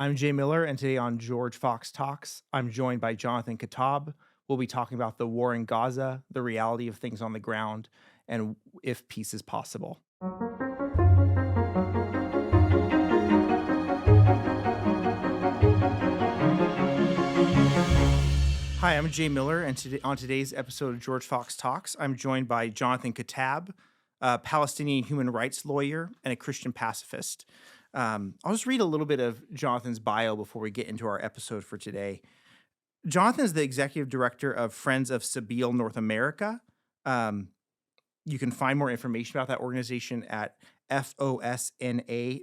I'm Jay Miller, and today on George Fox Talks, I'm joined by Jonathan Kuttab. We'll be talking about the war in Gaza, the reality of things on the ground, and if peace is possible. Hi, I'm Jay Miller, and on today's episode of George Fox Talks, I'm joined by Jonathan Kuttab, a Palestinian human rights lawyer and a Christian pacifist. I'll just read a little bit of Jonathan's bio before we get into our episode for today. Jonathan is the executive director of Friends of Sabeel North America. Um, you can find more information about that organization at fosna.org.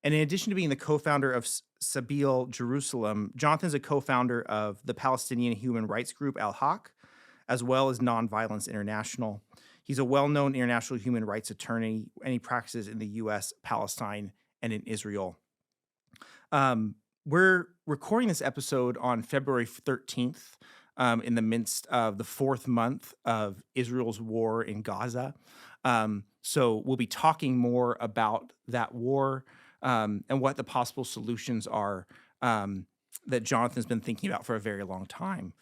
And in addition to being the co-founder of Sabeel Jerusalem, Jonathan is a co-founder of the Palestinian human rights group Al Haq, as well as Nonviolence International. He's a well-known international human rights attorney, and he practices in the U.S., Palestine, and in Israel. We're recording this episode on February 13th, in the midst of the fourth month of Israel's war in Gaza. So we'll be talking more about that war and what the possible solutions are that Jonathan's been thinking about for a very long time.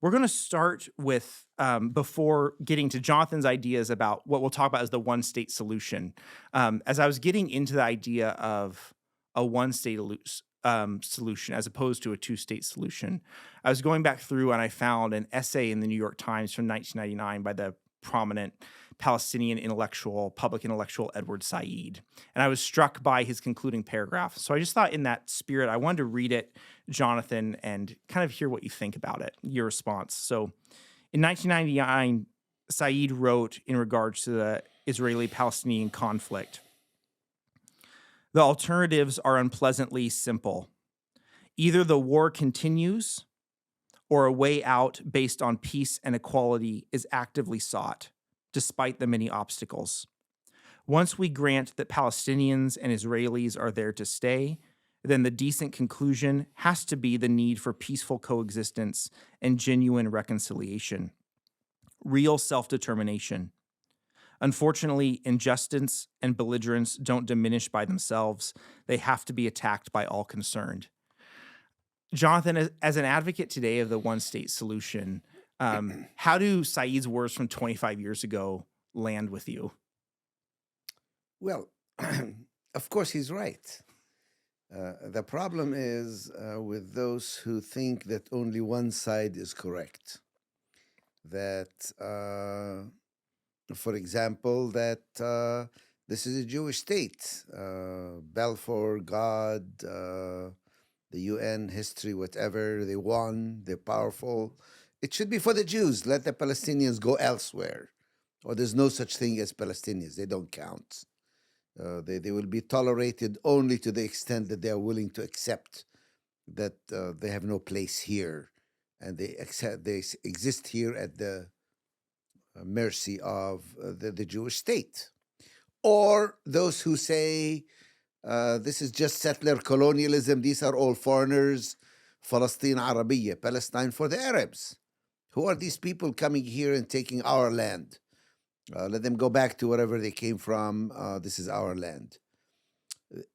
We're going to start with, before getting to Jonathan's ideas about what we'll talk about as the one-state solution. As I was getting into the idea of a one-state solution as opposed to a two-state solution, I was going back through and I found an essay in the New York Times from 1999 by the prominent Palestinian public intellectual Edward Said. And I was struck by his concluding paragraph. So I just thought in that spirit, I wanted to read it, Jonathan, and kind of hear what you think about it, your response. So in 1999, Said wrote in regards to the Israeli-Palestinian conflict, "The alternatives are unpleasantly simple. Either the war continues or a way out based on peace and equality is actively sought, despite the many obstacles. Once we grant that Palestinians and Israelis are there to stay, then the decent conclusion has to be the need for peaceful coexistence and genuine reconciliation. Real self-determination. Unfortunately, injustice and belligerence don't diminish by themselves. They have to be attacked by all concerned." Jonathan, as an advocate today of the one-state solution, how do Said's words from 25 years ago land with you? Well, of course, he's right. The problem is with those who think that only one side is correct. That, for example, that this is a Jewish state. Balfour, God, the UN, history, whatever, they won, they're powerful. It should be for the Jews. Let the Palestinians go elsewhere. Or there's no such thing as Palestinians. They don't count. They will be tolerated only to the extent that they are willing to accept that they have no place here, and they exist here at the mercy of the Jewish state. Or those who say this is just settler colonialism, these are all foreigners, Palestine Arabiya, Palestine for the Arabs. Who are these people coming here and taking our land? Let them go back to wherever they came from. This is our land.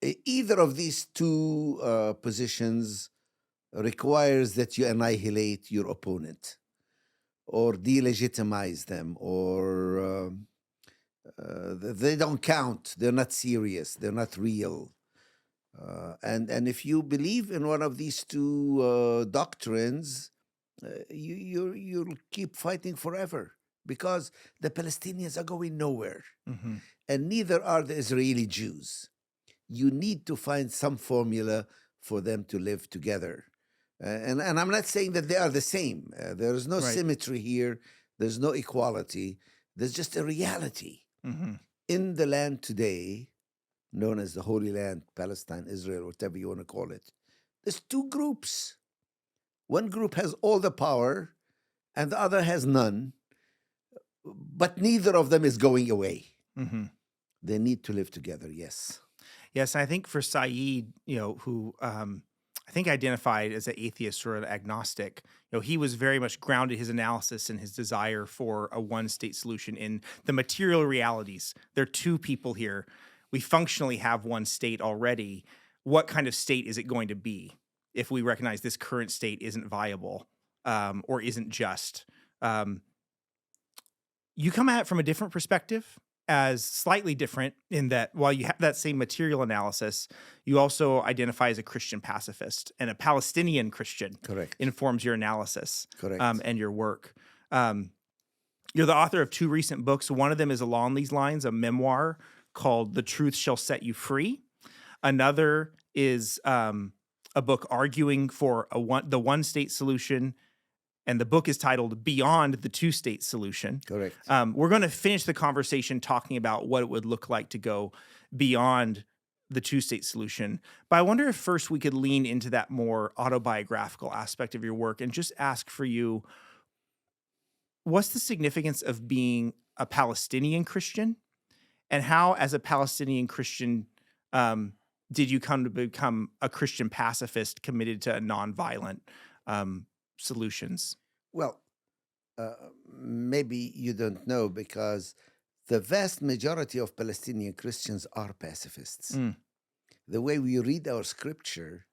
Either of these two positions requires that you annihilate your opponent or delegitimize them, or they don't count. They're not serious. They're not real. And if you believe in one of these two doctrines, you'll keep fighting forever, because the Palestinians are going nowhere. Mm-hmm. And neither are the Israeli Jews. You need to find some formula for them to live together. And I'm not saying that they are the same. There is no symmetry here. There's no equality. There's just a reality. Mm-hmm. In the land today, known as the Holy Land, Palestine, Israel, whatever you want to call it, there's two groups. One group has all the power and the other has none, but neither of them is going away. Mm-hmm. They need to live together, yes. Yes, and I think for Said, who I think identified as an atheist or an agnostic, he was very much grounded his analysis and his desire for a one-state solution in the material realities. There are two people here. We functionally have one state already. what kind of state is it going to be if we recognize this current state isn't viable, or isn't just. Um, you come at it from a different perspective, as slightly different in that while you have that same material analysis, you also identify as a Christian pacifist, and a Palestinian Christian Correct. informs your analysis, Correct. and your work. Um, you're the author of 2 recent books. One of them is along these lines, a memoir called "The Truth Shall Set You Free." Another is a book arguing for the one-state solution, and the book is titled "Beyond the Two-State Solution." Correct. We're going to finish the conversation talking about what it would look like to go beyond the two-state solution. But I wonder if first we could lean into that more autobiographical aspect of your work and just ask for you, what's the significance of being a Palestinian Christian? And how, as a Palestinian Christian, did you come to become a Christian pacifist committed to nonviolent solutions? Well, maybe you don't know, because the vast majority of Palestinian Christians are pacifists. Mm. The way we read our scripture,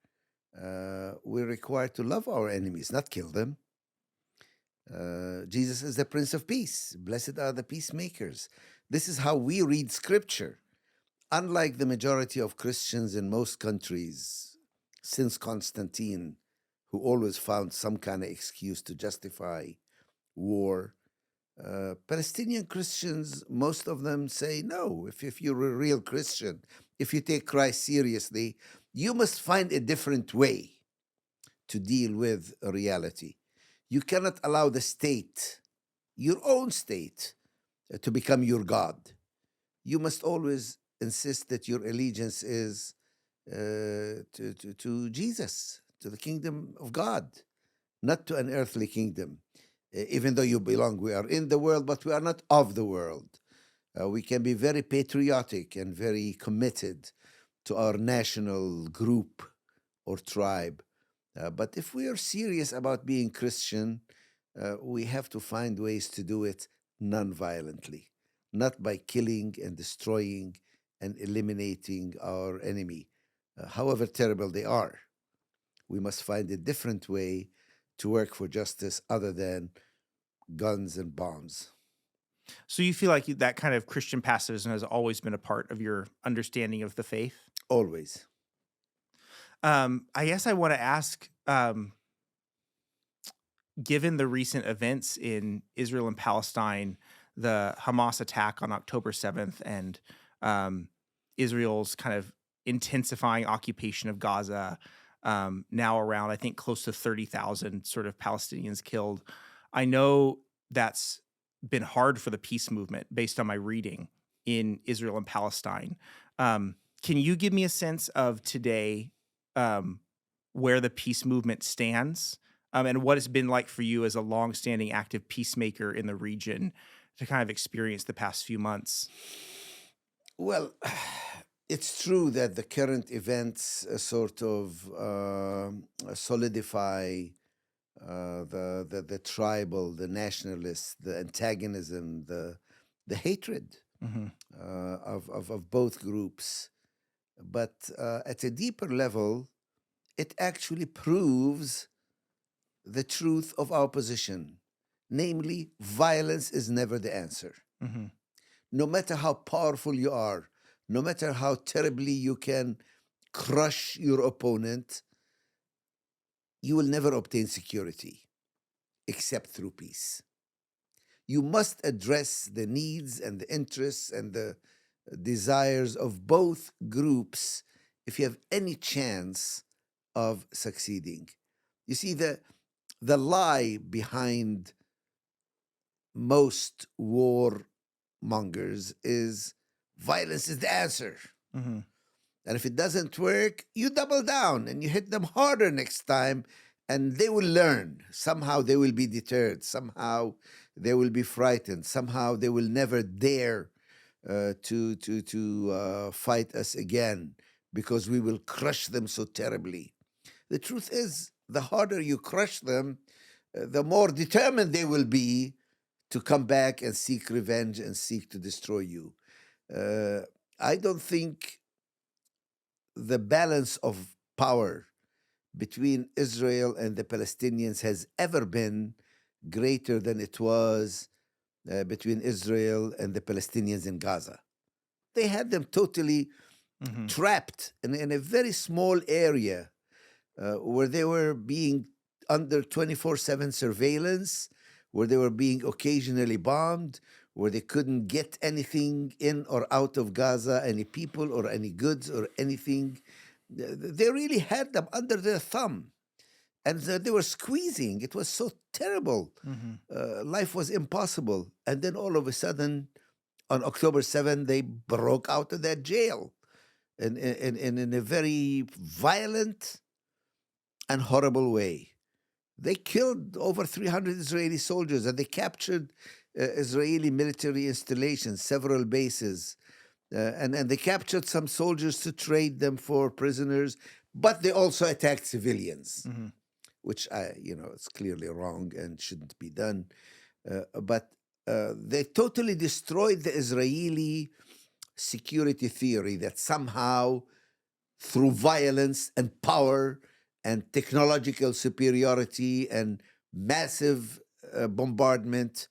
we're required to love our enemies, not kill them. Jesus is the Prince of Peace. Blessed are the peacemakers. This is how we read scripture. Unlike the majority of Christians in most countries since Constantine, who always found some kind of excuse to justify war, Palestinian Christians, most of them say, no, if you're a real Christian, if you take Christ seriously, you must find a different way to deal with reality. You cannot allow the state, your own state, to become your God. You must always insist that your allegiance is to Jesus, to the kingdom of God, not to an earthly kingdom. Even though we are in the world, but we are not of the world. We can be very patriotic and very committed to our national group or tribe. But if we are serious about being Christian, we have to find ways to do it non-violently, not by killing and destroying and eliminating our enemy, however terrible they are. We must find a different way to work for justice other than guns and bombs. So you feel like that kind of Christian pacifism has always been a part of your understanding of the faith? Always. I guess I want to ask, given the recent events in Israel and Palestine, the Hamas attack on October 7th, and Israel's kind of intensifying occupation of Gaza, now around, I think, close to 30,000 sort of Palestinians killed. I know that's been hard for the peace movement based on my reading in Israel and Palestine. Can you give me a sense of today, where the peace movement stands, and what it's been like for you as a longstanding active peacemaker in the region to kind of experience the past few months? Well, it's true that the current events sort of solidify the tribal, the nationalist, the antagonism, the hatred of both groups. But at a deeper level, it actually proves the truth of our position. Namely, violence is never the answer. Mm-hmm. No matter how powerful you are, no matter how terribly you can crush your opponent, you will never obtain security except through peace. You must address the needs and the interests and the desires of both groups if you have any chance of succeeding. You see, the lie behind most war mongers is violence is the answer. Mm-hmm. And if it doesn't work, you double down and you hit them harder next time, and they will learn. Somehow they will be deterred. Somehow they will be frightened. Somehow they will never dare to fight us again, because we will crush them so terribly. The truth is, the harder you crush them, the more determined they will be to come back and seek revenge and seek to destroy you. I don't think the balance of power between Israel and the Palestinians has ever been greater than it was between Israel and the Palestinians in Gaza. They had them totally Hmm. trapped in a very small area where they were being under 24/7 surveillance, where they were being occasionally bombed, where they couldn't get anything in or out of Gaza, any people or any goods or anything. They really had them under their thumb. And they were squeezing. It was so terrible. Hmm. Life was impossible. And then all of a sudden, on October 7th, they broke out of that jail in a very violent and horrible way. They killed over 300 Israeli soldiers, and they captured Israeli military installations, several bases. And they captured some soldiers to trade them for prisoners, but they also attacked civilians, Hmm. which it's clearly wrong and shouldn't be done. But they totally destroyed the Israeli security theory that somehow through violence and power and technological superiority and massive bombardment,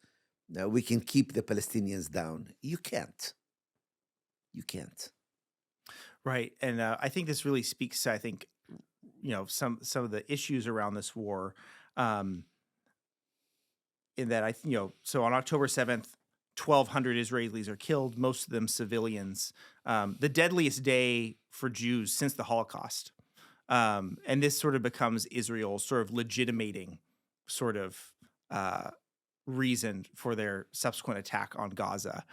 we can keep the Palestinians down. You can't. You can't. Right. And I think this really speaks to, I think, some of the issues around this war. Um, in that so on October 7th, 1,200 Israelis are killed, most of them civilians. The deadliest day for Jews since the Holocaust. And this sort of becomes Israel's sort of legitimating sort of reason for their subsequent attack on Gaza.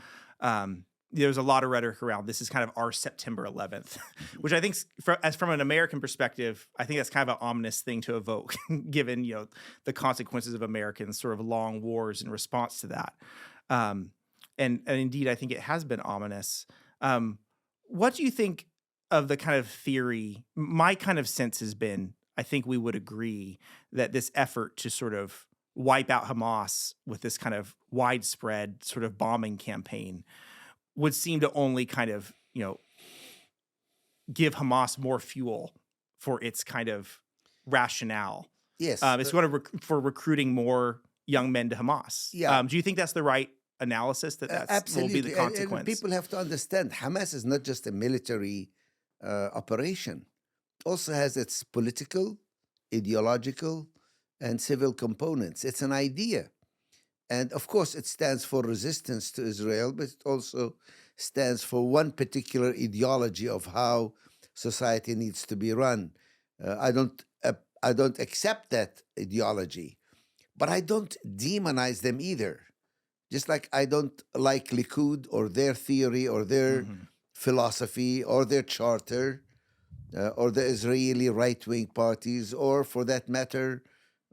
There's a lot of rhetoric around this is kind of our September 11th, which I think, from an American perspective, I think that's kind of an ominous thing to evoke, given the consequences of Americans' sort of long wars in response to that. And indeed, I think it has been ominous. What do you think of the kind of theory? My kind of sense has been, I think we would agree that this effort to sort of wipe out Hamas with this kind of widespread sort of bombing campaign would seem to only kind of, give Hamas more fuel for its kind of rationale. Yes. It's going to for recruiting more young men to Hamas. Yeah. Do you think that's the right analysis? That will Absolutely. be the And consequence? people have to understand Hamas is not just a military operation. It also has its political, ideological, and civil components. It's an idea. And of course, it stands for resistance to Israel, but it also stands for one particular ideology of how society needs to be run. I don't accept that ideology, but I don't demonize them either. Just like I don't like Likud or their theory or their Mhm. philosophy or their charter or the Israeli right-wing parties, or for that matter,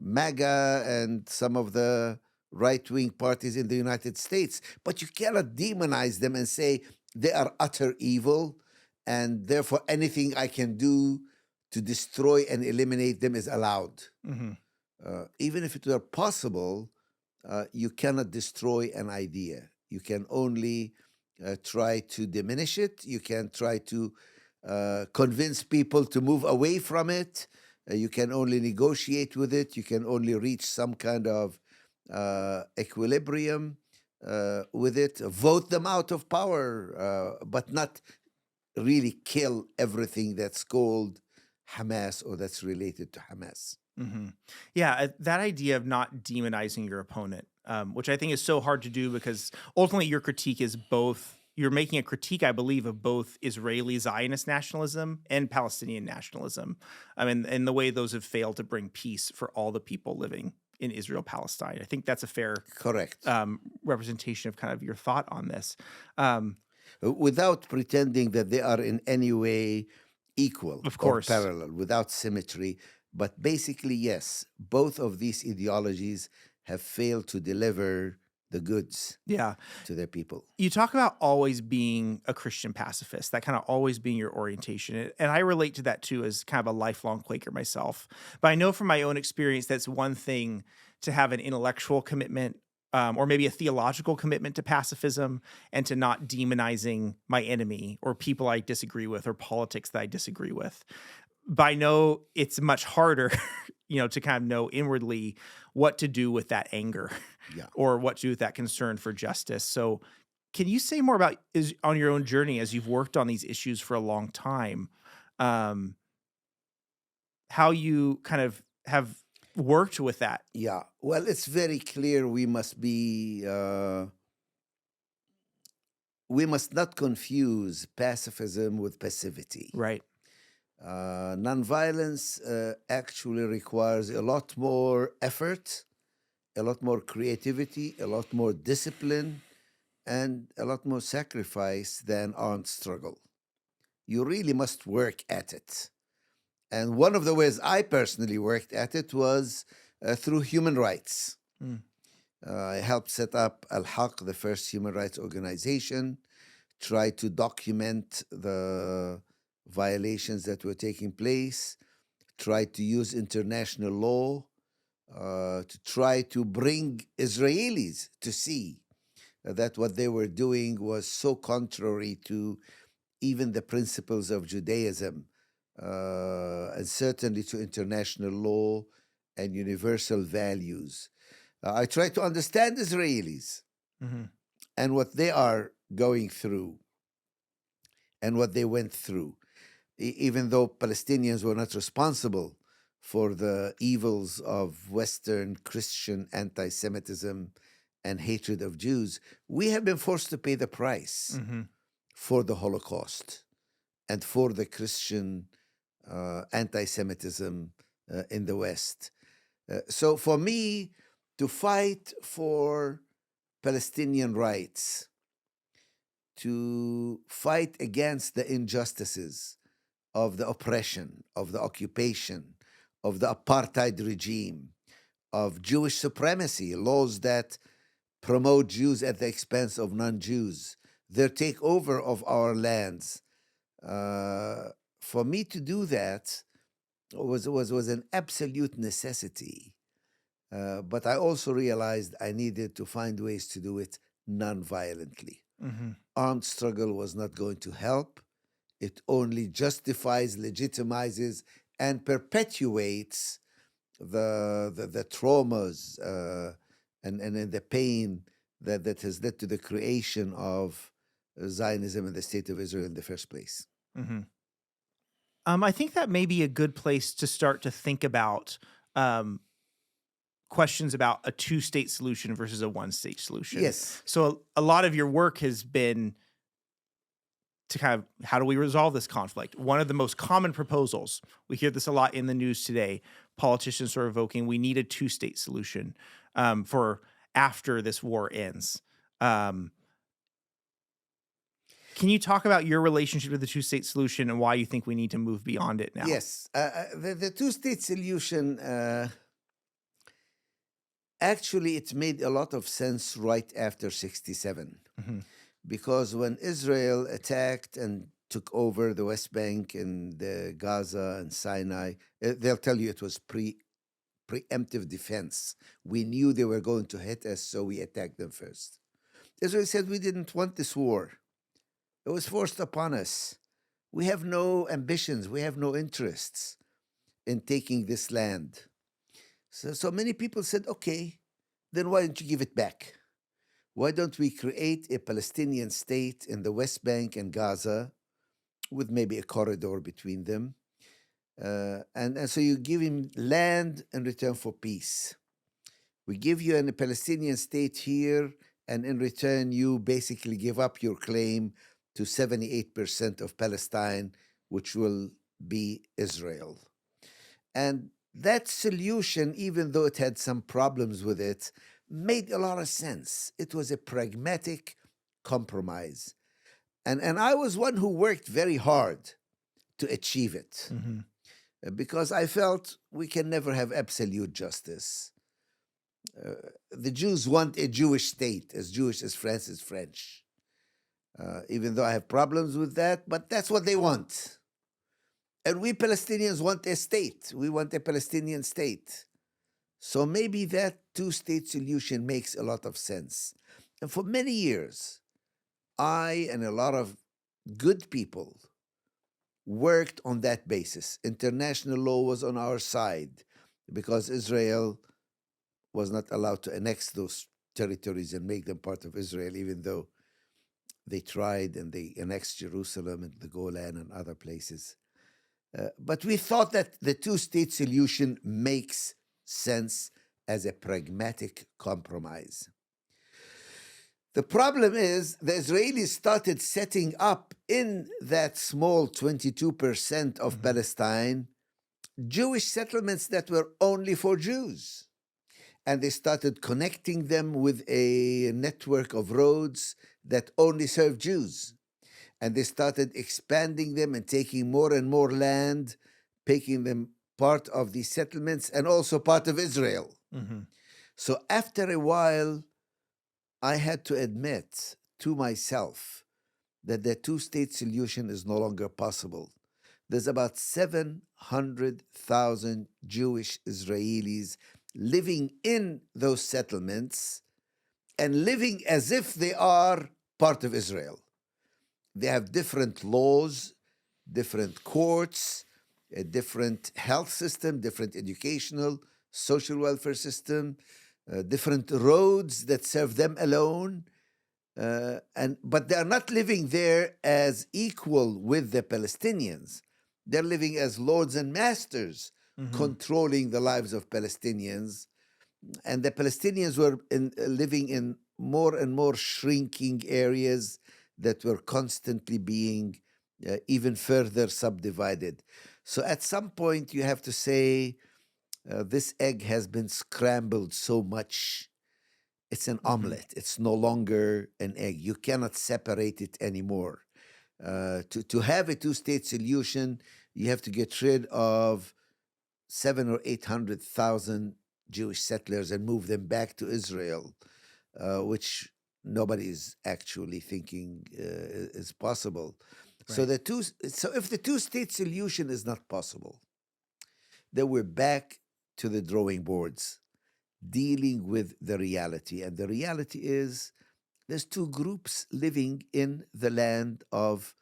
MAGA and some of the right-wing parties in the United States. But you cannot demonize them and say they are utter evil, and therefore anything I can do to destroy and eliminate them is allowed. Mhm. Even if it were possible, you cannot destroy an idea. You can only try to diminish it. You can try to convince people to move away from it. You can only negotiate with it. You can only reach some kind of equilibrium with it. Vote them out of power, but not really kill everything that's called Hamas or that's related to Hamas. Mhm. Yeah, that idea of not demonizing your opponent, which I think is so hard to do because ultimately your critique is both. You're making a critique, I believe, of both Israeli Zionist nationalism and Palestinian nationalism. I mean, and the way those have failed to bring peace for all the people living in Israel, Palestine. I think that's a fair Correct. representation of kind of your thought on this. Without pretending that they are in any way equal Of or course. parallel, without symmetry. But basically, yes, both of these ideologies have failed to deliver the goods Yeah. to their people. You talk about always being a Christian pacifist, that kind of always being your orientation. And I relate to that too, as kind of a lifelong Quaker myself. But I know from my own experience, that's one thing to have an intellectual commitment or maybe a theological commitment to pacifism and to not demonizing my enemy or people I disagree with or politics that I disagree with. But I know it's much harder, to kind of know inwardly what to do with that anger Yeah. or what to do with that concern for justice. So, can you say more about on your own journey as you've worked on these issues for a long time, um, how you kind of have worked with that? Yeah. Well, it's very clear we must not confuse pacifism with passivity. Right. Nonviolence actually requires a lot more effort, a lot more creativity, a lot more discipline, and a lot more sacrifice than armed struggle. You really must work at it. And one of the ways I personally worked at it was through human rights. Mm. I helped set up Al-Haq, the first human rights organization, tried to document the violations that were taking place, tried to use international law to try to bring Israelis to see that what they were doing was so contrary to even the principles of Judaism, and certainly to international law and universal values. I try to understand Israelis and what they are going through and what they went through, even though Palestinians were not responsible for the evils of Western Christian anti-Semitism and hatred of Jews. We have been forced to pay the price for the Holocaust and for the Christian anti-Semitism in the West. So for me, to fight for Palestinian rights, to fight against the injustices of the oppression, of the occupation, of the apartheid regime, of Jewish supremacy, laws that promote Jews at the expense of non-Jews, their takeover of our lands. For me to do that was an absolute necessity. But I also realized I needed to find ways to do it non-violently. Armed struggle was not going to help. It only justifies, legitimizes, and perpetuates the traumas and the pain that has led to the creation of Zionism and the State of Israel in the first place. I think that may be a good place to start to think about questions about a two-state solution versus a one-state solution. Yes. So a lot of your work has been to kind of, how do we resolve this conflict? One of the most common proposals, we hear this a lot in the news today, politicians are evoking, we need a two-state solution for after this war ends. Can you talk about your relationship with the two-state solution and why you think we need to move beyond it now? Yes. The two-state solution, actually, it made a lot of sense right after 1967. Because when Israel attacked and took over the West Bank and Gaza and Sinai, they'll tell you it was preemptive defense. We knew they were going to hit us, so we attacked them first. Israel said, we didn't want this war. It was forced upon us. We have no ambitions. We have no interests in taking this land. So many people said, okay, then why don't you give it back? Why don't we create a Palestinian state in the West Bank and Gaza with maybe a corridor between them? And so you give him land in return for peace. We give you a Palestinian state here, and in return, you basically give up your claim to 78% of Palestine, which will be Israel. And that solution, even though it had some problems with it, made a lot of sense. It was a pragmatic compromise. And I was one who worked very hard to achieve it, because I felt we can never have absolute justice. The Jews want a Jewish state, as Jewish as France is French. Even though I have problems with that, but that's what they want. And we Palestinians want a state. We want a Palestinian state. So maybe that two-state solution makes a lot of sense. And for many years, I and a lot of good people worked on that basis. International law was on our side because Israel was not allowed to annex those territories and make them part of Israel, even though they tried and they annexed Jerusalem and the Golan and other places. But we thought that the two-state solution makes sense as a pragmatic compromise. The problem is the Israelis started setting up in that small 22% of Palestine Jewish settlements that were only for Jews. And they started connecting them with a network of roads that only serve Jews. And they started expanding them and taking more and more land, making them part of these settlements and also part of Israel. Mm-hmm. So after a while, I had to admit to myself that the two-state solution is no longer possible. There's about 700,000 Jewish Israelis living in those settlements and living as if they are part of Israel. They have different laws, different courts, a different health system, different educational, social welfare system, different roads that serve them alone. But they are not living there as equal with the Palestinians. They're living as lords and masters, controlling the lives of Palestinians. And the Palestinians were living in more and more shrinking areas that were constantly being even further subdivided. So at some point, you have to say, this egg has been scrambled so much. It's an omelet. It's no longer an egg. You cannot separate it anymore. To have a two-state solution, you have to get rid of 700,000 or 800,000 Jewish settlers and move them back to Israel, which nobody is actually thinking is possible. Right. So if the two-state solution is not possible, then we're back to the drawing boards, dealing with the reality. And the reality is there's two groups living in the land of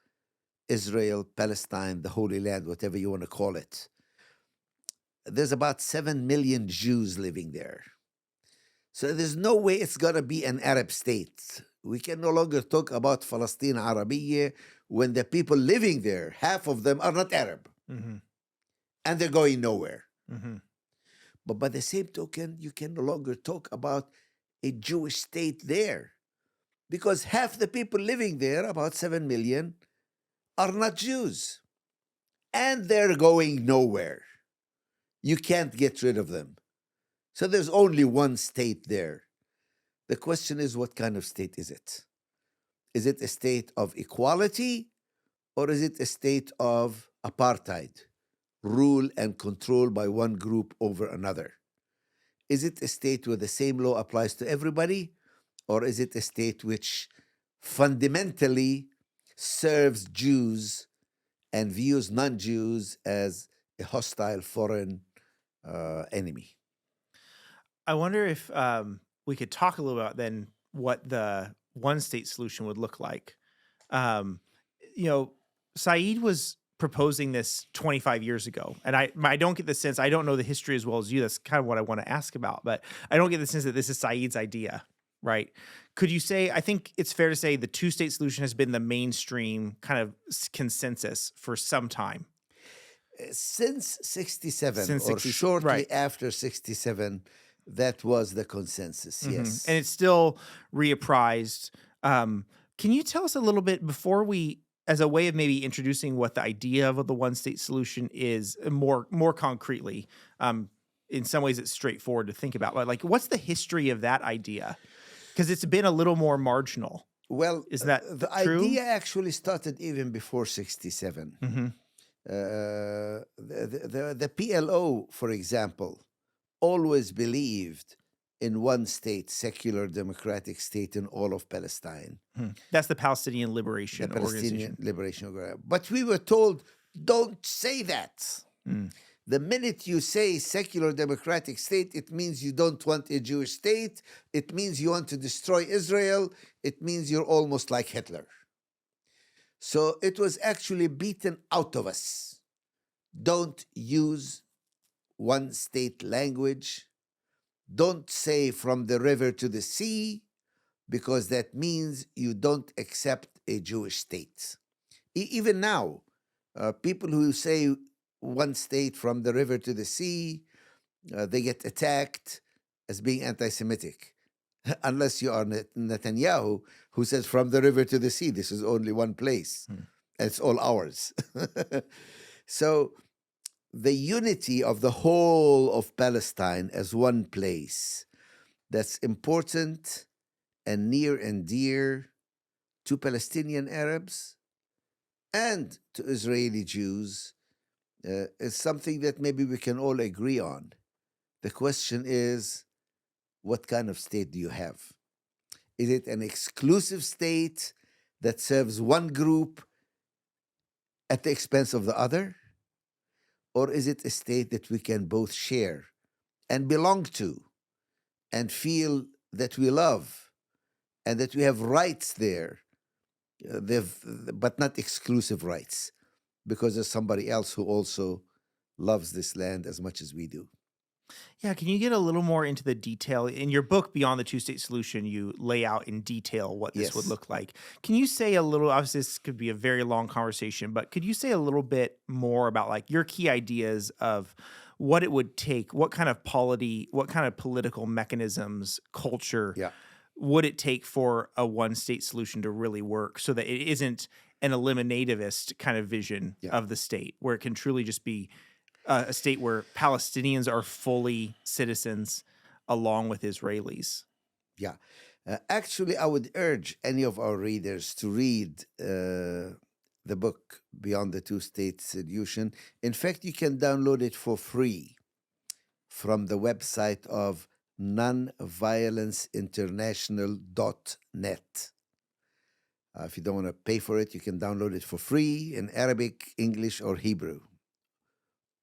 Israel, Palestine, the Holy Land, whatever you want to call it. There's about 7 million Jews living there. So there's no way it's going to be an Arab state. We can no longer talk about Palestine Arabiya when the people living there, half of them are not Arab. And they're going nowhere. But by the same token, you can no longer talk about a Jewish state there because half the people living there, about 7 million, are not Jews. And they're going nowhere. You can't get rid of them. So there's only one state there. The question is, what kind of state is it? Is it a state of equality or is it a state of apartheid? Rule and control by one group over another? Is it a state where the same law applies to everybody, or is it a state which fundamentally serves Jews and views non-Jews as a hostile foreign enemy? I wonder if we could talk a little about then what the one-state solution would look like. Saeed was proposing this 25 years ago. And I don't get the sense, I don't know the history as well as you. That's kind of what I want to ask about, but I don't get the sense that this is Saeed's idea, right? Could you say, I think it's fair to say the two-state solution has been the mainstream kind of consensus for some time. Since 67 or shortly after 67, that was the consensus, yes. And it's still reapprised. Can you tell us a little bit before we, as a way of maybe introducing what the idea of the one-state solution is more concretely? In some ways, it's straightforward to think about. But like, what's the history of that idea? Because it's been a little more marginal. Well, is that the true? idea actually started even before 67. The PLO, for example, always believed in one state, secular democratic state in all of Palestine. That's the Palestinian Liberation Organization. Liberation Organization. But we were told, don't say that. The minute you say secular democratic state, it means you don't want a Jewish state. It means you want to destroy Israel. It means you're almost like Hitler. So it was actually beaten out of us. Don't use one state language. Don't say from the river to the sea, because that means you don't accept a Jewish state. Even now, people who say one state from the river to the sea, they get attacked as being anti-Semitic. Unless you are Netanyahu, who says from the river to the sea, this is only one place. And it's all ours. So the unity of the whole of Palestine as one place, that's important and near and dear to Palestinian Arabs and to Israeli Jews, is something that maybe we can all agree on. The question is, what kind of state do you have? Is it an exclusive state that serves one group at the expense of the other? Or is it a state that we can both share and belong to and feel that we love and that we have rights there, but not exclusive rights, because there's somebody else who also loves this land as much as we do? Yeah, can you get a little more into the detail? In your book, Beyond the Two-State Solution, you lay out in detail what this would Yes. look like. Can you say a little, obviously this could be a very long conversation, but could you say a little bit more about like your key ideas of what it would take, what kind of polity, what kind of political mechanisms, culture Yeah. would it take for a one-state solution to really work so that it isn't an eliminativist kind of vision Yeah. of the state, where it can truly just be a state where Palestinians are fully citizens along with Israelis? Yeah. Actually, I would urge any of our readers to read the book Beyond the Two-State Solution. In fact, you can download it for free from the website of nonviolenceinternational.net. If you don't want to pay for it, you can download it for free in Arabic, English, or Hebrew.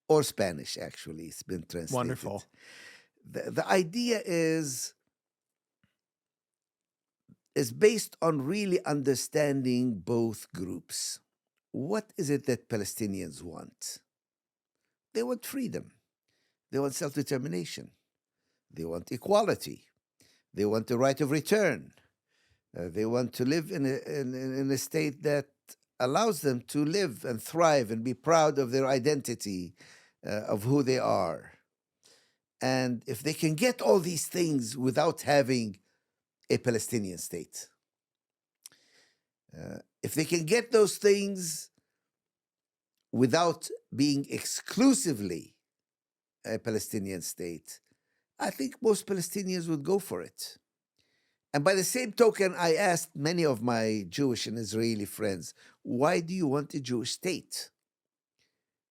Or Spanish, actually. It's been translated. Wonderful. The idea is based on really understanding both groups. What is it that Palestinians want? They want freedom. They want self-determination. They want equality. They want the right of return. They want to live in a state that allows them to live and thrive and be proud of their identity, of who they are. And if they can get all these things without having a Palestinian state, if they can get those things without being exclusively a Palestinian state, I think most Palestinians would go for it. And by the same token, I asked many of my Jewish and Israeli friends, why do you want a Jewish state?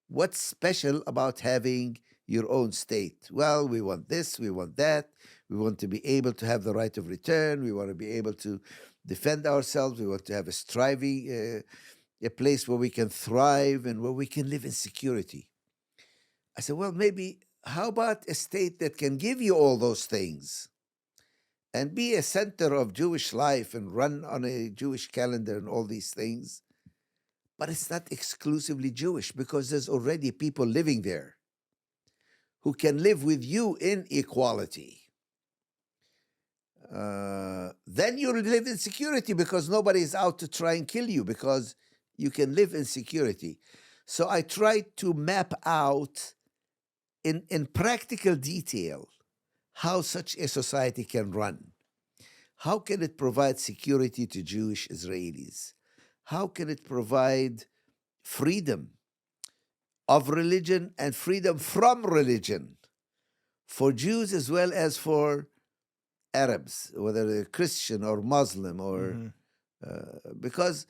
What's special about having your own state? Well, we want this, we want that. We want to be able to have the right of return. We want to be able to defend ourselves. We want to have a striving, a place where we can thrive and where we can live in security. I said, well, maybe, how about a state that can give you all those things and be a center of Jewish life and run on a Jewish calendar and all these things? But it's not exclusively Jewish, because there's already people living there who can live with you in equality. Then you'll live in security, because nobody is out to try and kill you, because you can live in security. So I tried to map out in practical detail how such a society can run. How can it provide security to Jewish Israelis? How can it provide freedom of religion and freedom from religion for Jews as well as for Arabs, whether they're Christian or Muslim, or because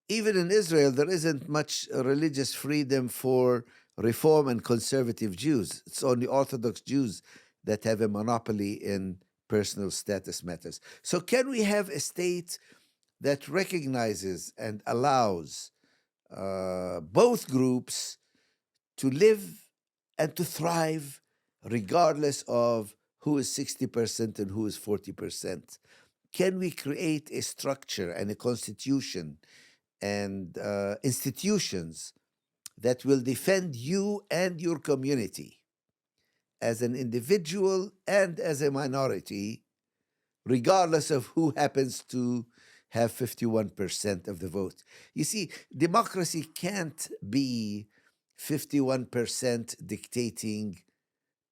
even in Israel, there isn't much religious freedom for Reform and conservative Jews. It's only Orthodox Jews that have a monopoly in personal status matters. So can we have a state that recognizes and allows both groups to live and to thrive regardless of who is 60% and who is 40%? Can we create a structure and a constitution and institutions that will defend you and your community as an individual and as a minority, regardless of who happens to have 51% of the vote? You see, democracy can't be 51% dictating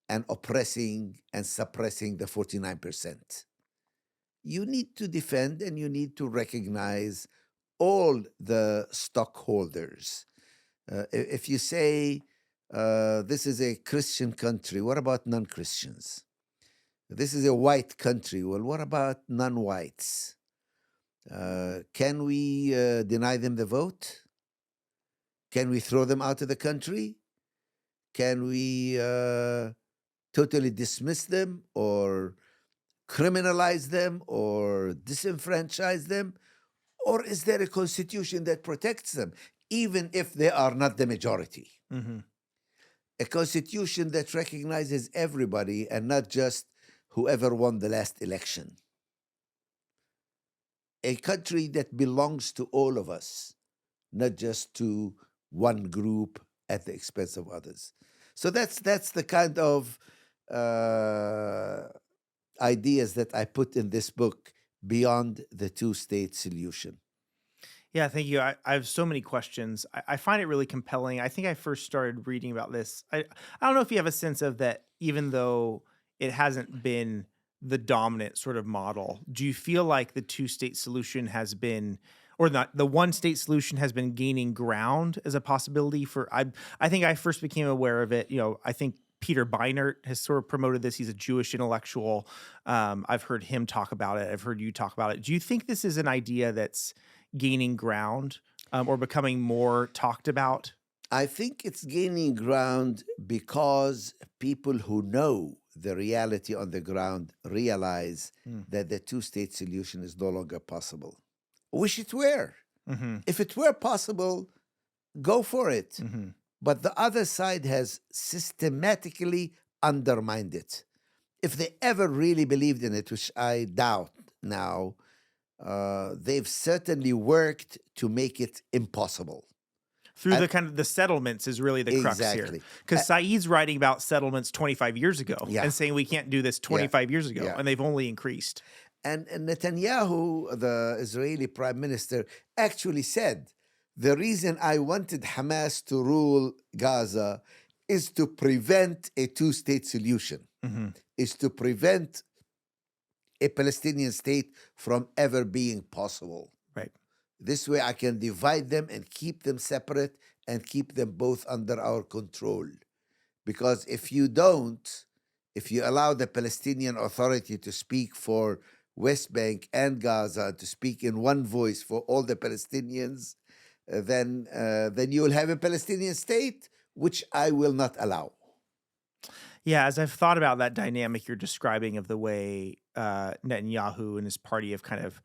and oppressing and suppressing the 49%. You need to defend and you need to recognize all the stockholders. If you say this is a Christian country, what about non-Christians? This is a white country, well, what about non-whites? Can we deny them the vote? Can we throw them out of the country? Can we totally dismiss them or criminalize them or disenfranchise them? Or is there a constitution that protects them, even if they are not the majority? Mm-hmm. A constitution that recognizes everybody and not just whoever won the last election. A country that belongs to all of us, not just to one group at the expense of others. So that's the kind of ideas that I put in this book, Beyond the Two-State Solution. Yeah, thank you. I have so many questions. I find it really compelling. I think I first started reading about this. I don't know if you have a sense of that, even though it hasn't been the dominant sort of model, do you feel like the two-state solution has been, or not, the one-state solution has been gaining ground as a possibility for, I think I first became aware of it, I think Peter Beinart has sort of promoted this. He's a Jewish intellectual. I've heard him talk about it. I've heard you talk about it. Do you think this is an idea that's gaining ground or becoming more talked about? I think it's gaining ground because people who know the reality on the ground realize that the two-state solution is no longer possible. Wish it were. Mm-hmm. If it were possible, go for it. Mm-hmm. But the other side has systematically undermined it. If they ever really believed in it, which I doubt now, they've certainly worked to make it impossible. Through the kind of the settlements is really the crux Exactly. here. Because Saeed's writing about settlements 25 years ago and saying we can't do this 25 years ago, and they've only increased. And Netanyahu, the Israeli prime minister, actually said, the reason I wanted Hamas to rule Gaza is to prevent a two-state solution, is to prevent a Palestinian state from ever being possible. Right. This way I can divide them and keep them separate and keep them both under our control. Because if you don't, if you allow the Palestinian Authority to speak for West Bank and Gaza, to speak in one voice for all the Palestinians, then you will have a Palestinian state, which I will not allow. Yeah, as I've thought about that dynamic you're describing of the way Netanyahu and his party have kind of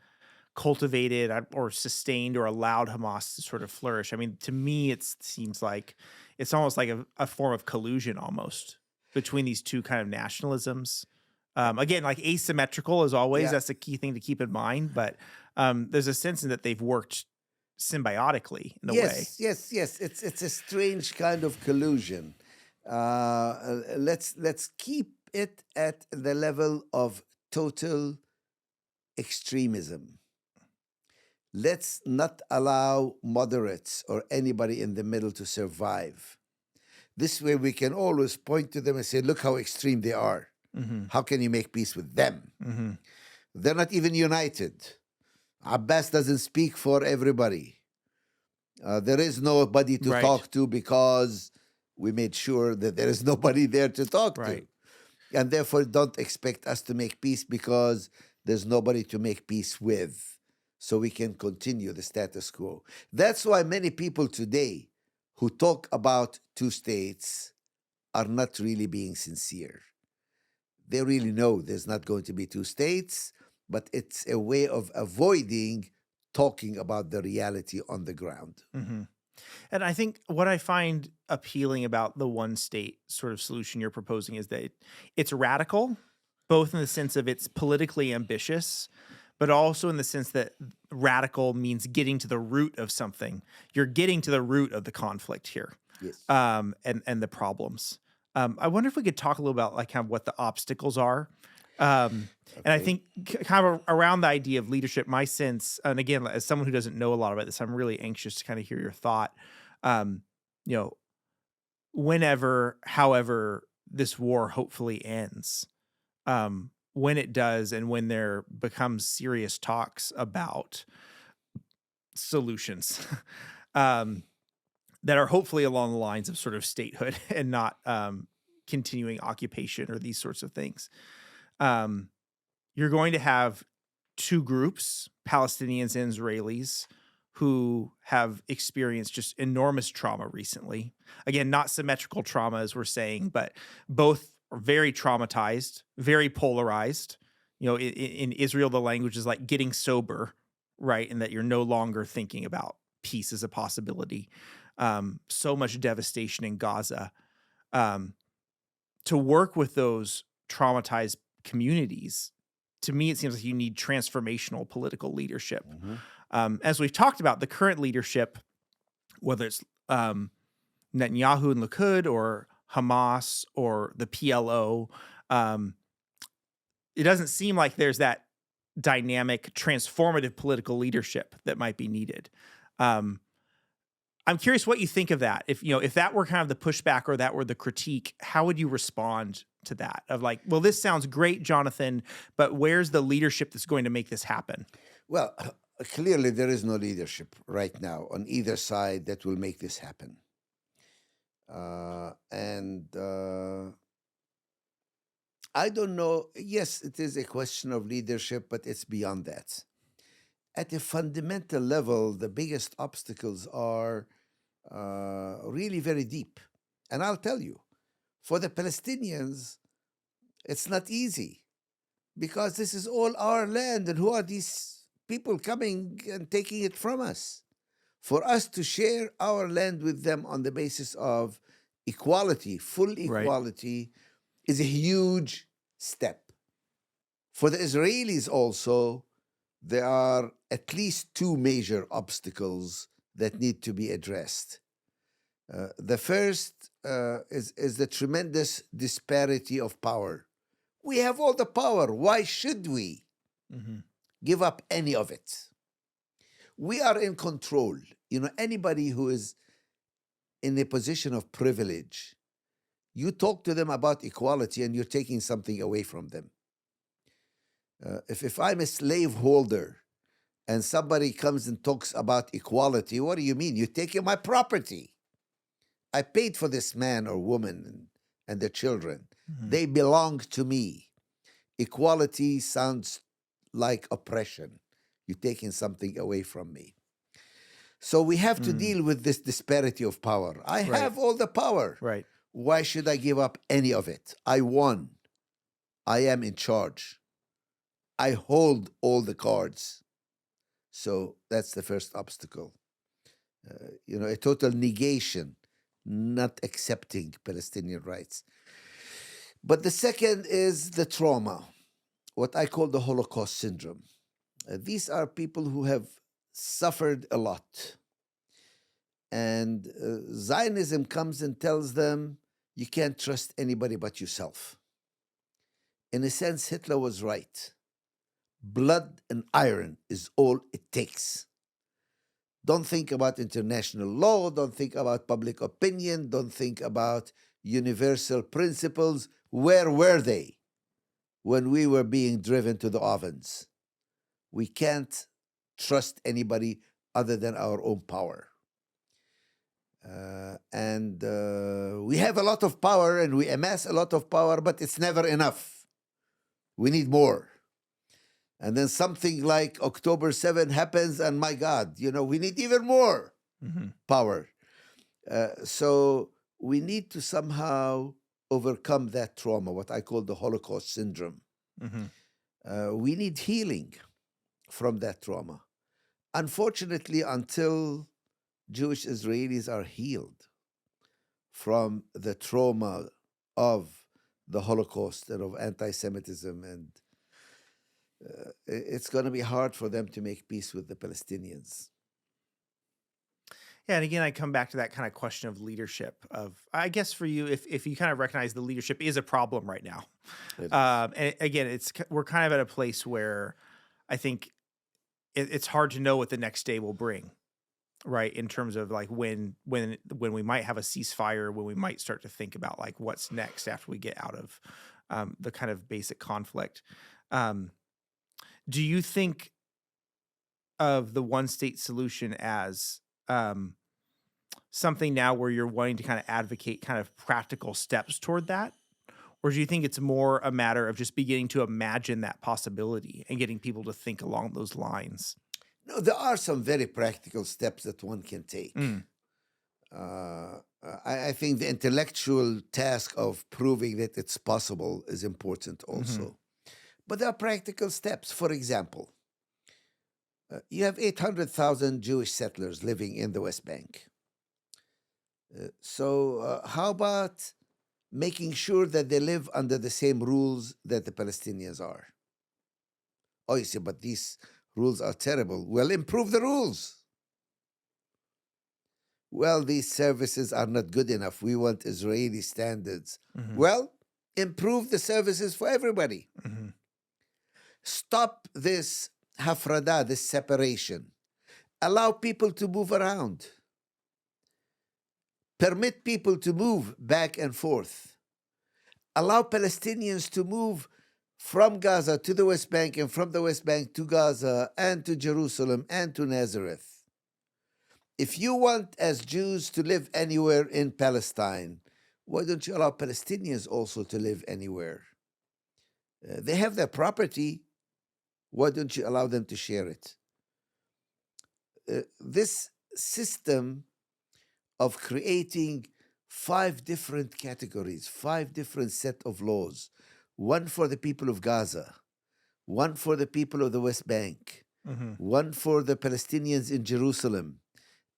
cultivated or sustained or allowed Hamas to sort of flourish. I mean, to me, it seems like it's almost like a form of collusion almost between these two kind of nationalisms. Again, like asymmetrical as always. That's the key thing to keep in mind. But there's a sense in that they've worked symbiotically in a way. Yes. It's a strange kind of collusion. Let's keep it at the level of total extremism. Let's not allow moderates or anybody in the middle to survive. This way we can always point to them and say, look how extreme they are. Mm-hmm. How can you make peace with them? Mm-hmm. They're not even united. Abbas doesn't speak for everybody. There is nobody to talk to because we made sure that there is nobody there to talk to. And therefore, don't expect us to make peace because there's nobody to make peace with. So we can continue the status quo. That's why many people today who talk about two states are not really being sincere. They really know there's not going to be two states, but it's a way of avoiding talking about the reality on the ground. Mm-hmm. And I think what I find appealing about the one state sort of solution you're proposing is that it's radical, both in the sense of it's politically ambitious, but also in the sense that radical means getting to the root of something. You're getting to the root of the conflict here, Yes. and the problems. I wonder if we could talk a little about like kind of what the obstacles are. And I Okay. think kind of around the idea of leadership, my sense, and again, as someone who doesn't know a lot about this, I'm really anxious to kind of hear your thought. Um, you know, whenever, however, this war hopefully ends, when it does, and when there becomes serious talks about solutions, um, that are hopefully along the lines of sort of statehood and not continuing occupation or these sorts of things. Um, you're going to have two groups, Palestinians and Israelis, who have experienced just enormous trauma recently. Again, not symmetrical trauma, as we're saying, but both are very traumatized, very polarized. In Israel, the language is like getting sober, right? And that you're no longer thinking about peace as a possibility. So much devastation in Gaza. Um, to work with those traumatized communities, to me, it seems like you need transformational political leadership. Mhm. As we've talked about, the current leadership, whether it's Netanyahu and Likud or Hamas or the PLO, um, it doesn't seem like there's that dynamic, transformative political leadership that might be needed. Um, I'm curious what you think of that. If that were kind of the pushback or that were the critique, how would you respond to that? Of like, well, this sounds great, Jonathan, but where's the leadership that's going to make this happen? Well, clearly there is no leadership right now on either side that will make this happen. And I don't know. Yes, it is a question of leadership, but it's beyond that. At a fundamental level, the biggest obstacles are really very deep. And I'll tell you, for the Palestinians, it's not easy because this is all our land. And who are these people coming and taking it from us? For us to share our land with them on the basis of equality, full Right. equality, is a huge step. For the Israelis also, there are at least two major obstacles that need to be addressed. The first is the tremendous disparity of power. We have all the power. Why should we Mhm. give up any of it? We are in control. Anybody who is in a position of privilege, you talk to them about equality and you're taking something away from them. If I'm a slaveholder and somebody comes and talks about equality, what do you mean? You're taking my property. I paid for this man or woman and their children. Mhm. They belong to me. Equality sounds like oppression. You're taking something away from me. So we have to Mm. deal with this disparity of power. I Right. have all the power. Right. Why should I give up any of it? I won. I am in charge. I hold all the cards. So that's the first obstacle. A total negation, not accepting Palestinian rights. But the second is the trauma, what I call the Holocaust syndrome. These are people who have suffered a lot. And Zionism comes and tells them, you can't trust anybody but yourself. In a sense, Hitler was right. Blood and iron is all it takes. Don't think about international law, don't think about public opinion, don't think about universal principles. Where were they when we were being driven to the ovens? We can't trust anybody other than our own power. And we have a lot of power and we amass a lot of power, but it's never enough. We need more. And then something like October 7 happens, and my God, we need even more Mhm. power. So we need to somehow overcome that trauma, what I call the Holocaust syndrome. Mhm. We need healing from that trauma. Unfortunately, until Jewish Israelis are healed from the trauma of the Holocaust and of anti-Semitism, and it's going to be hard for them to make peace with the Palestinians. Yeah, and again, I come back to that kind of question of leadership. Of I guess for you, if you kind of recognize the leadership is a problem right now, and again, we're kind of at a place where I think it's hard to know what the next day will bring, right? In terms of like when we might have a ceasefire, when we might start to think about like what's next after we get out of the kind of basic conflict. Do you think of the one state solution as something now where you're wanting to kind of advocate kind of practical steps toward that? Or do you think it's more a matter of just beginning to imagine that possibility and getting people to think along those lines? No, there are some very practical steps that one can take. I think the intellectual task of proving that it's possible is important also. But there are practical steps. For example, you have 800,000 Jewish settlers living in the West Bank. So how about making sure that they live under the same rules that the Palestinians are? Oh, you say, but these rules are terrible. Well, improve the rules. Well, these services are not good enough. We want Israeli standards. Well, improve the services for everybody. Stop this hafrada, this separation. Allow people to move around. Permit people to move back and forth. Allow Palestinians to move from Gaza to the West Bank and from the West Bank to Gaza and to Jerusalem and to Nazareth. If you want as Jews to live anywhere in Palestine, why don't you allow Palestinians also to live anywhere? They have their property. Why don't you allow them to share it? This system of creating 5 different categories, 5 different set of laws, one for the people of Gaza, one for the people of the West Bank, one for the Palestinians in Jerusalem,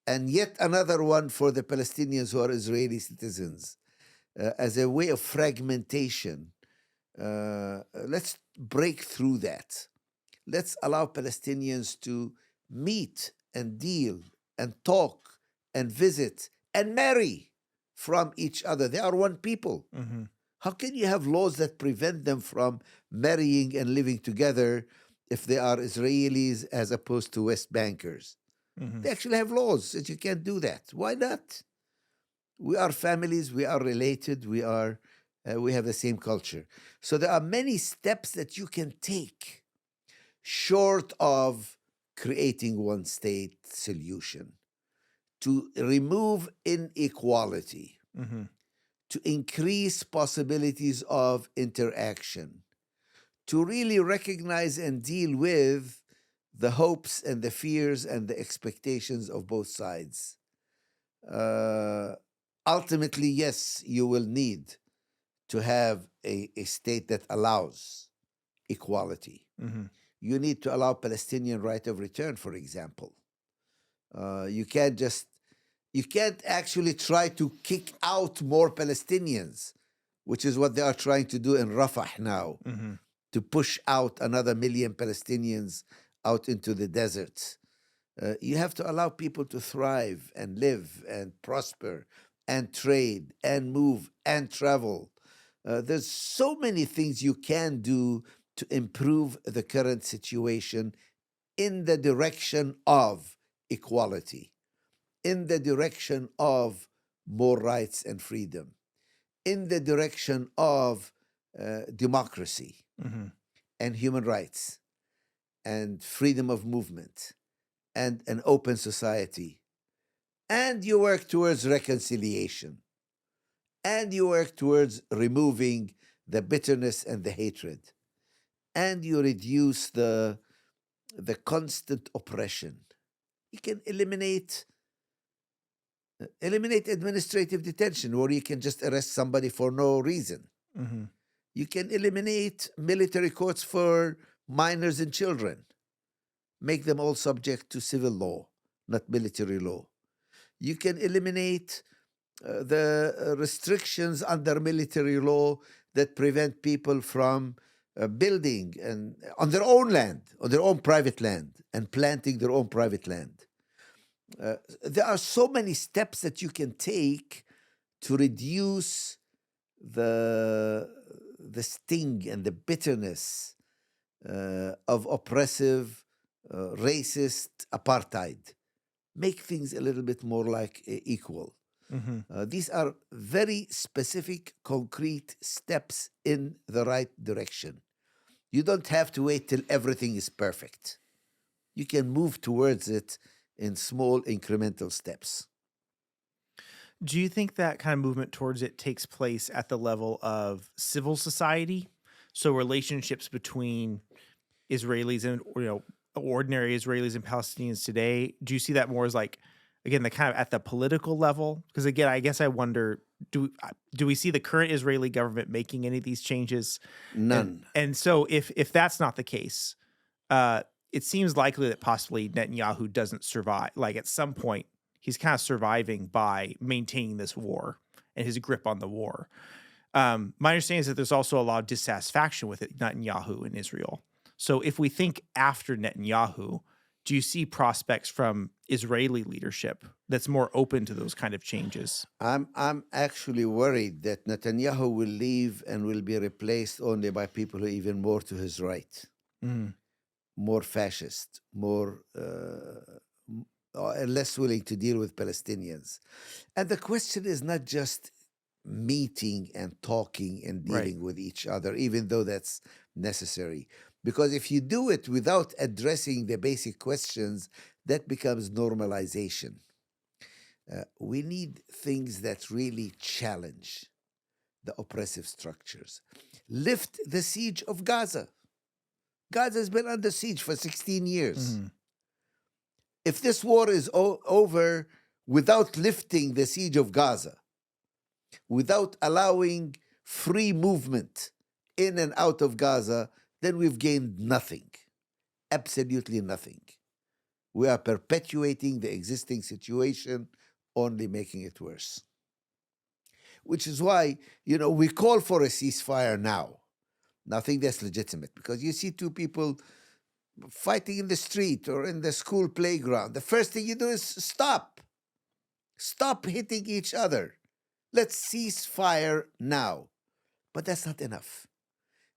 and yet another one for the Palestinians who are Israeli citizens, as a way of fragmentation. Let's break through that. Let's allow Palestinians to meet and deal and talk and visit and marry from each other. They are one people. How can you have laws that prevent them from marrying and living together if they are Israelis as opposed to West Bankers? They actually have laws that you can't do that. Why not? We are families, we are related, we have the same culture. So there are many steps that you can take short of creating one state solution to remove inequality, to increase possibilities of interaction, to really recognize and deal with the hopes and the fears and the expectations of both sides. Ultimately, yes, you will need to have a state that allows equality. You need to allow Palestinian right of return, for example. You can't actually try to kick out more Palestinians, which is what they are trying to do in Rafah now, to push out another 1 million Palestinians out into the desert. You have to allow people to thrive and live and prosper and trade and move and travel. There's so many things you can do to improve the current situation in the direction of equality, in the direction of more rights and freedom, in the direction of democracy and human rights and freedom of movement and an open society. And you work towards reconciliation. And you work towards removing the bitterness and the hatred. And you reduce the constant oppression. You can eliminate administrative detention, where you can just arrest somebody for no reason. You can eliminate military courts for minors and children. Make them all subject to civil law, not military law. You can eliminate the restrictions under military law that prevent people from building and on their own land, on their own private land, and planting their own private land. There are so many steps that you can take to reduce the sting and the bitterness of oppressive, racist apartheid. Make things a little bit more like equal. These are very specific, concrete steps in the right direction. You don't have to wait till everything is perfect. You can move towards it in small, incremental steps. Do you think that kind of movement towards it takes place at the level of civil society? So relationships between Israelis and ordinary Israelis and Palestinians today. Do you see that more as like, again, the kind of at the political level? Because again, I guess I wonder, do we see the current Israeli government making any of these changes? None. And so if that's not the case, it seems likely that possibly Netanyahu doesn't survive. Like at some point, he's kind of surviving by maintaining this war and his grip on the war. My understanding is that there's also a lot of dissatisfaction with Netanyahu in Israel. So if we think after Netanyahu, do you see prospects from Israeli leadership that's more open to those kind of changes? I'm actually worried that Netanyahu will leave and will be replaced only by people who are even more to his right, more fascist, more less willing to deal with Palestinians. And the question is not just meeting and talking and dealing with each other, even though that's necessary. Because if you do it without addressing the basic questions, that becomes normalization. We need things that really challenge the oppressive structures. Lift the siege of Gaza. Gaza has been under siege for 16 years. If this war is over without lifting the siege of Gaza, without allowing free movement in and out of Gaza, then we've gained nothing, absolutely nothing. We are perpetuating the existing situation, only making it worse. Which is why, we call for a ceasefire now. Nothing that's legitimate, because you see two people fighting in the street or in the school playground. The first thing you do is stop. Stop hitting each other. Let's cease fire now. But that's not enough.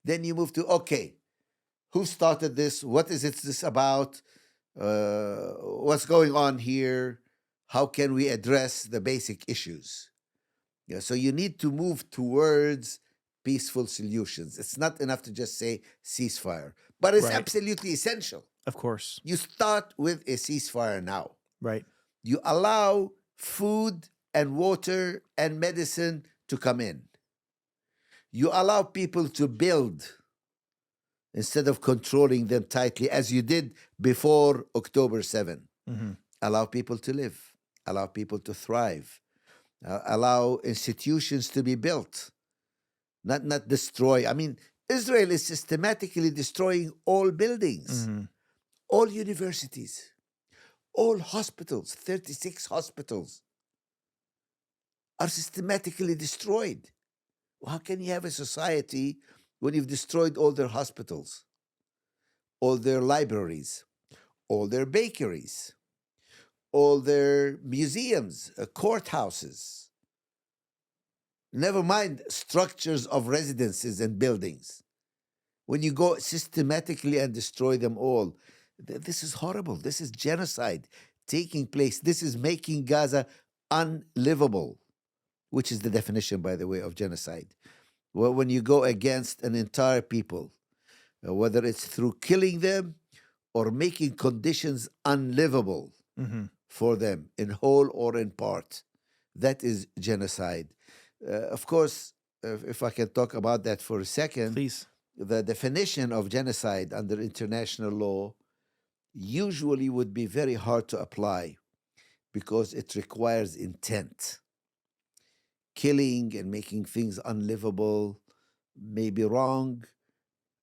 Then you move to, okay, who started this? What is this about? What's going on here? How can we address the basic issues? So you need to move towards peaceful solutions. It's not enough to just say ceasefire, but it's absolutely essential. Of course. You start with a ceasefire now. Right. You allow food and water and medicine to come in. You allow people to build instead of controlling them tightly, as you did before October 7. Allow people to live. Allow people to thrive. Allow institutions to be built, not destroy. I mean, Israel is systematically destroying all buildings, all universities, all hospitals. 36 hospitals are systematically destroyed. How can you have a society when you've destroyed all their hospitals, all their libraries, all their bakeries, all their museums, courthouses, never mind structures of residences and buildings? When you go systematically and destroy them all, this is horrible. This is genocide taking place. This is making Gaza unlivable, which is the definition, by the way, of genocide. Well, when you go against an entire people, whether it's through killing them or making conditions unlivable for them in whole or in part, that is genocide. Of course, if I can talk about that for a second, please. The definition of genocide under international law usually would be very hard to apply because it requires intent. Killing and making things unlivable may be wrong,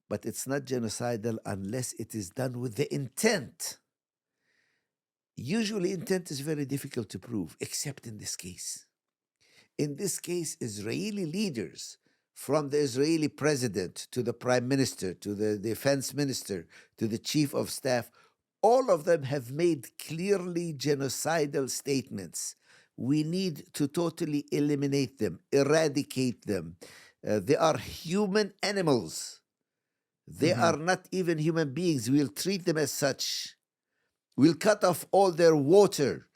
but it's not genocidal unless it is done with the intent. Usually, intent is very difficult to prove, except in this case. In this case, Israeli leaders, from the Israeli president to the prime minister, to the defense minister, to the chief of staff, all of them have made clearly genocidal statements. We need to totally eliminate them, eradicate them. They are human animals. They are not even human beings. We'll treat them as such. We'll cut off all their water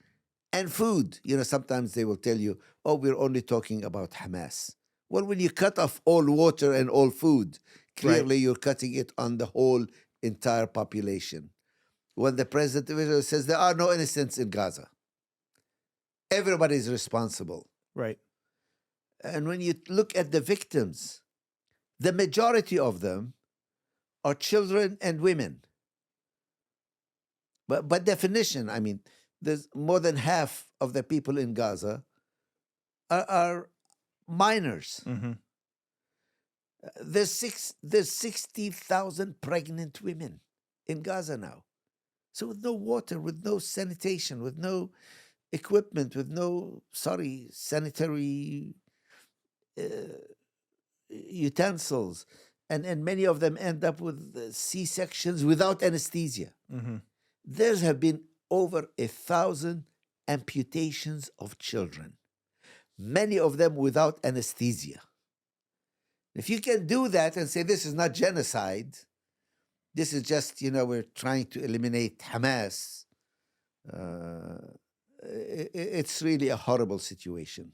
and food. Sometimes they will tell you, oh, we're only talking about Hamas. Well, when you cut off all water and all food, clearly you're cutting it on the whole entire population. When the president of Israel says there are no innocents in Gaza, everybody is responsible. Right. And when you look at the victims, the majority of them are children and women. But by definition, I mean, there's more than half of the people in Gaza are minors. There's 60,000 pregnant women in Gaza now. So with no water, with no sanitation, with no equipment, with no, sanitary utensils, and many of them end up with C-sections without anesthesia. There have been over 1,000 amputations of children, many of them without anesthesia. If you can do that and say this is not genocide, this is just, we're trying to eliminate Hamas, it's really a horrible situation.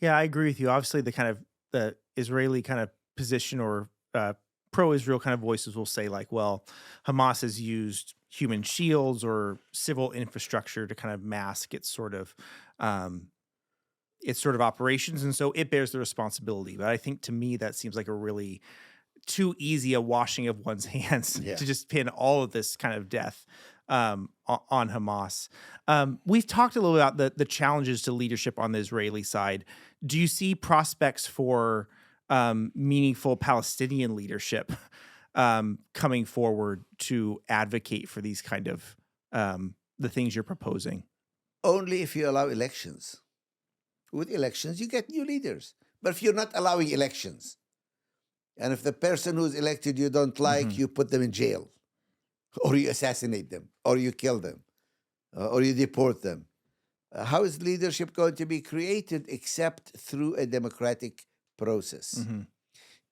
Yeah, I agree with you. Obviously, the Israeli kind of position or pro-Israel kind of voices will say like, well, Hamas has used human shields or civil infrastructure to kind of mask its sort of operations, and so it bears the responsibility. But I think to me that seems like a really too easy a washing of one's hands to just pin all of this kind of death on Hamas. We've talked a little about the challenges to leadership on the Israeli side. Do you see prospects for meaningful Palestinian leadership coming forward to advocate for these kind of the things you're proposing? Only if you allow elections. With elections, you get new leaders. But if you're not allowing elections, and if the person who's elected you don't like, you put them in jail, or you assassinate them, or you kill them, or you deport them, how is leadership going to be created except through a democratic process?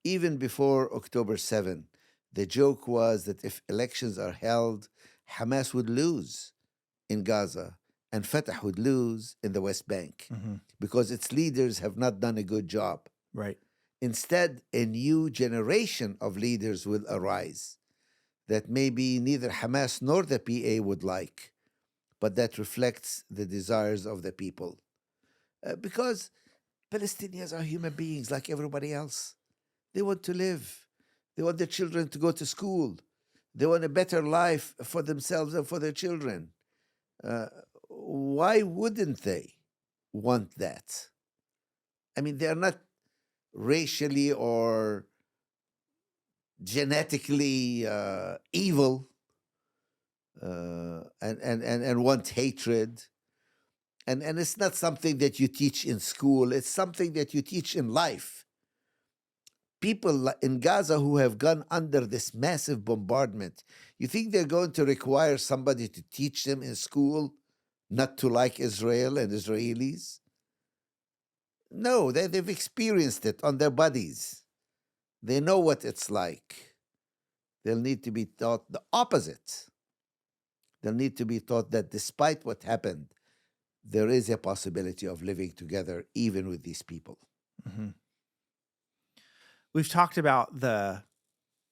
Even before October 7, the joke was that if elections are held, Hamas would lose in Gaza and Fatah would lose in the West Bank because its leaders have not done a good job. Right. Instead, a new generation of leaders will arise that maybe neither Hamas nor the PA would like, but that reflects the desires of the people. Because Palestinians are human beings like everybody else. They want to live. They want their children to go to school. They want a better life for themselves and for their children. Why wouldn't they want that? I mean, they're not racially or genetically evil and want hatred. And it's not something that you teach in school. It's something that you teach in life. People in Gaza who have gone under this massive bombardment, you think they're going to require somebody to teach them in school not to like Israel and Israelis? No, they've experienced it on their bodies. They know what it's like. They'll need to be taught the opposite. They'll need to be taught that despite what happened, there is a possibility of living together even with these people. We've talked about the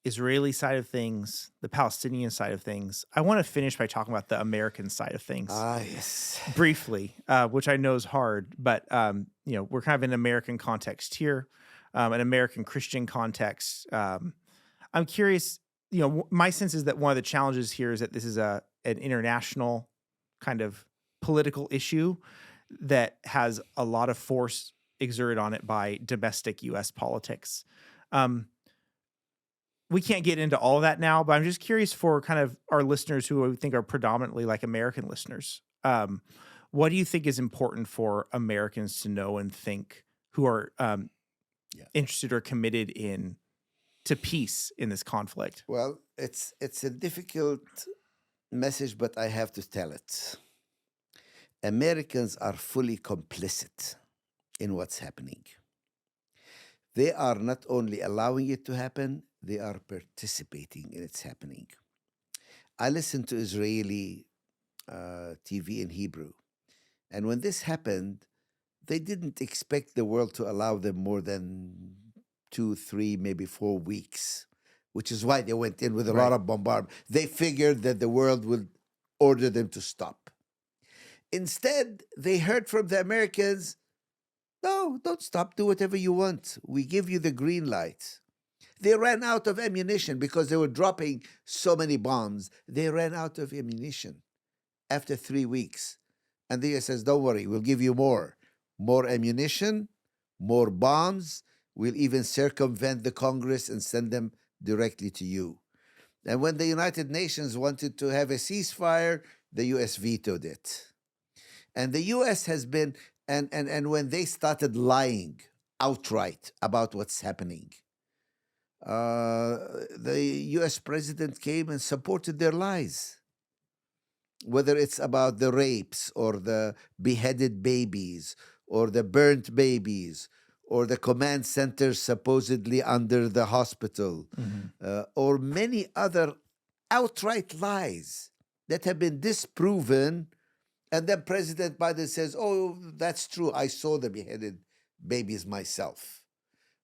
Israeli side of things, the Palestinian side of things. I want to finish by talking about the American side of things. Yes. Briefly, which I know is hard, but we're kind of in an American context here, an American Christian context. I'm curious, my sense is that one of the challenges here is that this is an international kind of political issue that has a lot of force exerted on it by domestic U.S. politics. we can't get into all of that now, but I'm just curious for kind of our listeners who I think are predominantly like American listeners. What do you think is important for Americans to know and think who are Yeah. interested or committed to peace in this conflict? Well, it's a difficult message, but I have to tell it. Americans are fully complicit in what's happening. They are not only allowing it to happen, they are participating in its happening. I listen to Israeli TV in Hebrew, and when this happened, they didn't expect the world to allow them more than 2, 3, maybe 4 weeks, which is why they went in with a lot of bombardment. They figured that the world would order them to stop. Instead, they heard from the Americans, no, don't stop, do whatever you want. We give you the green light. They ran out of ammunition because they were dropping so many bombs. They ran out of ammunition after 3 weeks. And the US says, don't worry, we'll give you more ammunition, more bombs. We'll even circumvent the Congress and send them directly to you. And when the United Nations wanted to have a ceasefire, the US vetoed it. And the US has been, and when they started lying outright about what's happening, the US president came and supported their lies. Whether it's about the rapes or the beheaded babies or the burnt babies or the command centers supposedly under the hospital, or many other outright lies that have been disproven. And then President Biden says, oh, that's true. I saw the beheaded babies myself.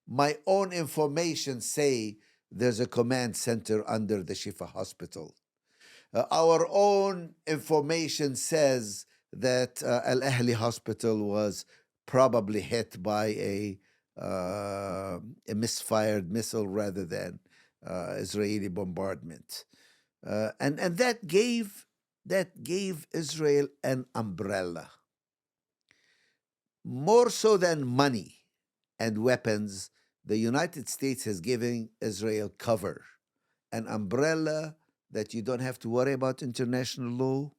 My own information say there's a command center under the Shifa hospital. Our own information says that Al Ahli hospital was probably hit by a misfired missile rather than Israeli bombardment. And that gave Israel an umbrella. More so than money and weapons, the United States has given Israel cover, an umbrella that you don't have to worry about international law.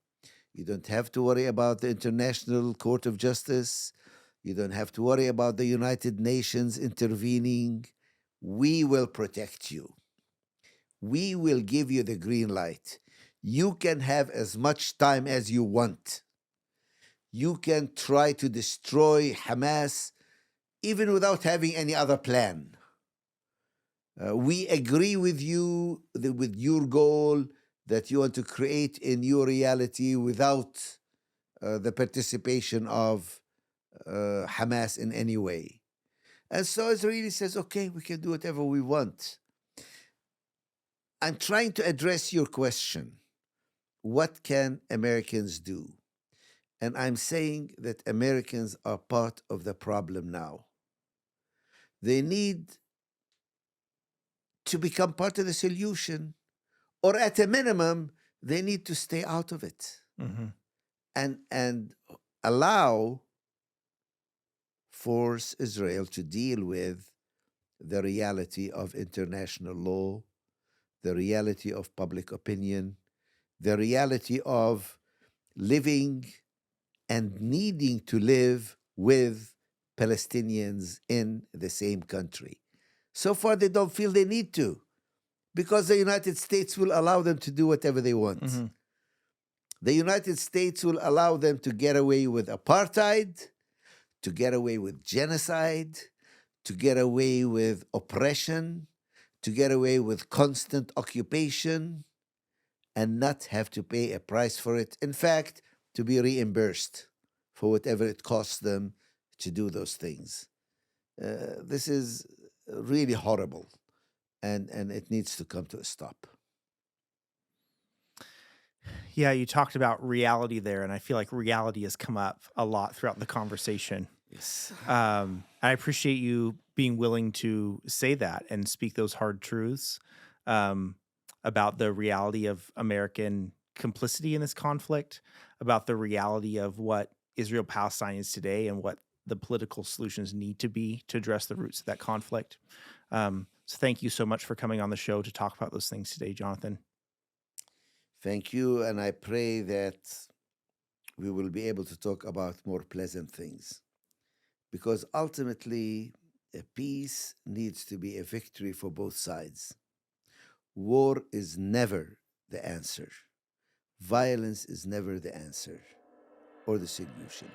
You don't have to worry about the International Court of Justice. You don't have to worry about the United Nations intervening. We will protect you. We will give you the green light. You can have as much time as you want. You can try to destroy Hamas even without having any other plan. We agree with you, with your goal that you want to create a new reality without the participation of Hamas in any way. And so Israeli says, okay, we can do whatever we want. I'm trying to address your question. What can Americans do? And I'm saying that Americans are part of the problem now. They need to become part of the solution, or at a minimum, they need to stay out of it and force Israel to deal with the reality of international law, the reality of public opinion, the reality of living and needing to live with Palestinians in the same country. So far, they don't feel they need to, because the United States will allow them to do whatever they want. The United States will allow them to get away with apartheid, to get away with genocide, to get away with oppression, to get away with constant occupation, and not have to pay a price for it. In fact, to be reimbursed for whatever it costs them to do those things. This is really horrible, and it needs to come to a stop. Yeah, you talked about reality there, and I feel like reality has come up a lot throughout the conversation. Yes. I appreciate you being willing to say that and speak those hard truths about the reality of American complicity in this conflict, about the reality of what Israel-Palestine is today and what the political solutions need to be to address the roots of that conflict. So So thank you so much for coming on the show to talk about those things today, Jonathan. Thank you. And I pray that we will be able to talk about more pleasant things because ultimately, a peace needs to be a victory for both sides. War is never the answer, violence is never the answer or the solution.